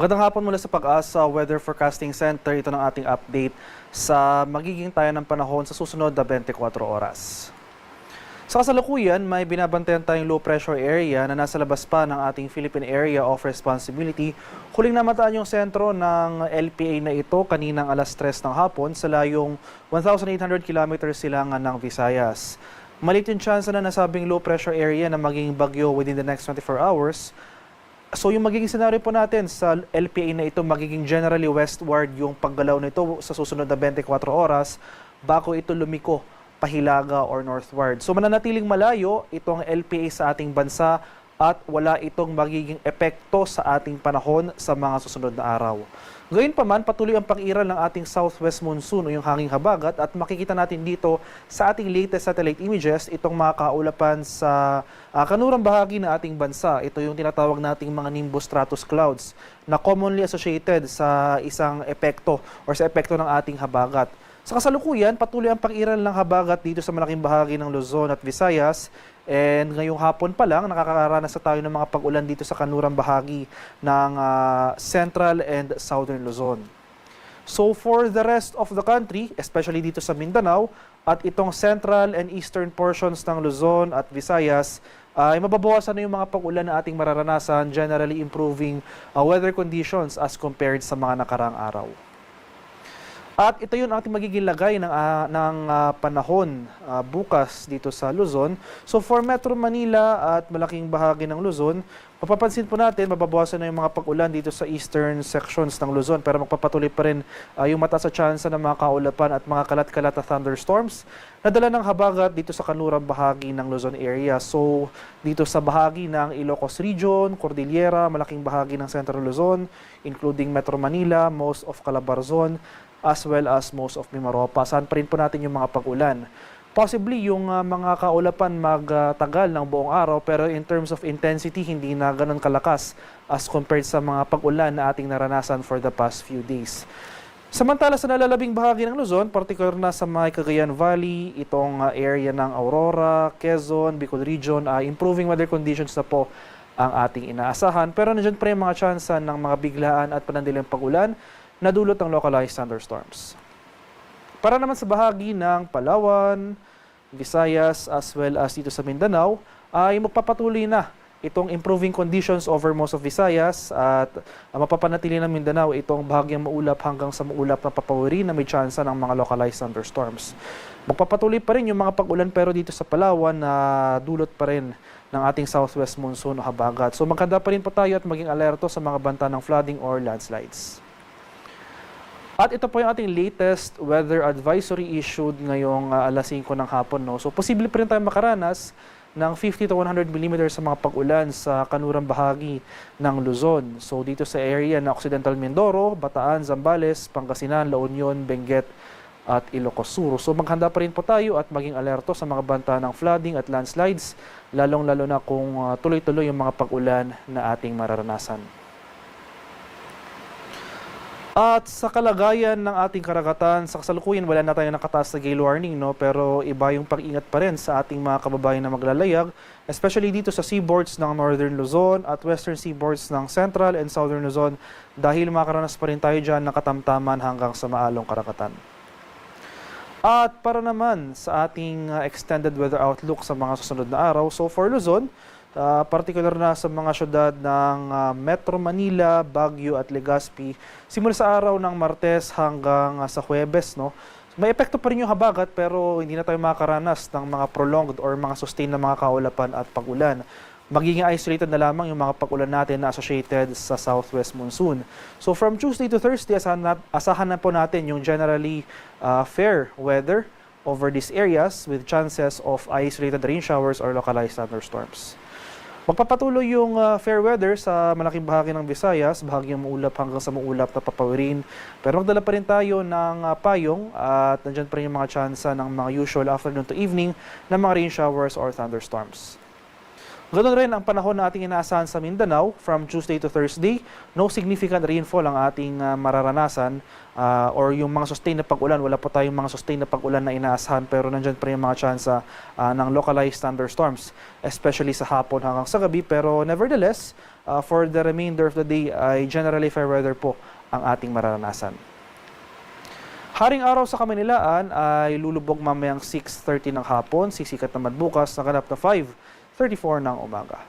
Magandang hapon mula sa Pag-asa Weather Forecasting Center. Ito ng ating update sa magiging tayo ng panahon sa susunod na 24 oras. Sa kasalukuyan, may binabantayan tayong low pressure area na nasa labas pa ng ating Philippine Area of Responsibility. Huling namataan yung sentro ng LPA na ito kaninang alas 3 ng hapon sa layong 1,800 kilometers silangan ng Visayas. Maliit yung chance na nasabing low pressure area na maging bagyo within the next 24 hours. So yung magiging scenario po natin sa LPA na ito, magiging generally westward yung paggalaw nito sa susunod na 24 oras bago ito lumiko pahilaga or northward. So mananatiling malayo itong LPA sa ating bansa at wala itong magiging epekto sa ating panahon sa mga susunod na araw. Gayunpaman, patuloy ang pag-iral ng ating southwest monsoon o yung hanging habagat at makikita natin dito sa ating latest satellite images itong mga kaulapan sa kanurang bahagi ng ating bansa. Ito yung tinatawag nating mga nimbostratus clouds na commonly associated sa isang epekto or sa epekto ng ating habagat. Sa kasalukuyan, patuloy ang pag-iral ng habagat dito sa malaking bahagi ng Luzon at Visayas. And ngayong hapon pa lang, nakakaranas na tayo ng mga pag-ulan dito sa kanurang bahagi ng Central and Southern Luzon. So for the rest of the country, especially dito sa Mindanao, at itong Central and Eastern portions ng Luzon at Visayas, ay mababawasan na yung mga pag-ulan na ating mararanasan, generally improving weather conditions as compared sa mga nakaraang araw. At ito yun ang ating magiging lagay ng panahon bukas dito sa Luzon. So for Metro Manila at malaking bahagi ng Luzon, mapapansin po natin, mababawasan na yung mga pag-ulan dito sa eastern sections ng Luzon. Pero magpapatuloy pa rin yung mataas na tsansa ng mga kaulapan at mga kalat-kalat na thunderstorms na dala ng habagat dito sa kanurang bahagi ng Luzon area. So dito sa bahagi ng Ilocos Region, Cordillera, malaking bahagi ng Central Luzon, including Metro Manila, most of Calabarzon, as well as most of Mimaropa. Saan pa rin po natin yung mga pag-ulan. Possibly yung mga kaulapan magtagal ng buong araw pero in terms of intensity hindi na ganun kalakas as compared sa mga pag-ulan na ating naranasan for the past few days. Samantala sa nalalabing bahagi ng Luzon, particular na sa may Cagayan Valley, itong area ng Aurora, Quezon, Bicol Region, improving weather conditions na po ang ating inaasahan. Pero nandiyan pa rin mga tsansa ng mga biglaan at panandiling pag-ulan na dulot ng localized thunderstorms. Para naman sa bahagi ng Palawan, Visayas, as well as dito sa Mindanao, ay magpapatuloy na itong improving conditions over most of Visayas at mapapanatili ng Mindanao itong bahagyang maulap hanggang sa maulap na papawiri na may tsansa ng mga localized thunderstorms. Magpapatuloy pa rin yung mga pag-ulan pero dito sa Palawan na dulot pa rin ng ating southwest monsoon o habagat. So maganda pa rin po tayo at maging alerto sa mga banta ng flooding or landslides. At ito po yung ating latest weather advisory issued ngayong alas 5 ng hapon. No? So posible pa rin tayo makaranas ng 50 to 100 mm sa mga pag-ulan sa kanurang bahagi ng Luzon. So dito sa area na Occidental Mindoro, Bataan, Zambales, Pangasinan, La Union, Benguet at Ilocos Sur. So maghanda pa rin po tayo at maging alerto sa mga banta ng flooding at landslides, lalong-lalo na kung tuloy-tuloy yung mga pag-ulan na ating mararanasan. At sa kalagayan ng ating karagatan, sa kasalukuyan wala na tayong nakataas na gale warning, no? Pero iba yung pag-ingat pa rin sa ating mga kababayan na maglalayag, especially dito sa seaboards ng Northern Luzon at Western seaboards ng Central and Southern Luzon dahil makaranas pa rin tayo dyan ng katamtaman hanggang sa maalong karagatan. At para naman sa ating extended weather outlook sa mga susunod na araw, so for Luzon, particular na sa mga syudad ng Metro Manila, Baguio at Legazpi, simula sa araw ng Martes hanggang sa Huwebes, no? May epekto pa rin yung habagat pero hindi na tayo makakaranas ng mga prolonged or mga sustained na mga kaulapan at pag-ulan. Magiging isolated na lamang yung mga pag-ulan natin na associated sa southwest monsoon. So from Tuesday to Thursday, asahan na po natin yung generally fair weather over these areas with chances of isolated rain showers or localized thunderstorms. Magpapatuloy yung fair weather sa malaking bahagi ng Visayas, bahagyang maulap hanggang sa maulap na papawirin. Pero magdala pa rin tayo ng payong at nandyan pa rin yung mga tsansa ng mga usual afternoon to evening na mga rain showers or thunderstorms. Ganoon rin ang panahon na ating inaasahan sa Mindanao from Tuesday to Thursday. No significant rainfall ang ating mararanasan or yung mga sustained na pag-ulan. Wala po tayong mga sustained na pag-ulan na inaasahan pero nandyan pa rin yung mga tsansa ng localized thunderstorms, especially sa hapon hanggang sa gabi. Pero nevertheless, for the remainder of the day ay generally fair weather po ang ating mararanasan. Haring araw sa Kamanilaan ay lulubog mamayang 6:30 ng hapon, sisikat naman bukas na ganap na 5:34 ng umaga.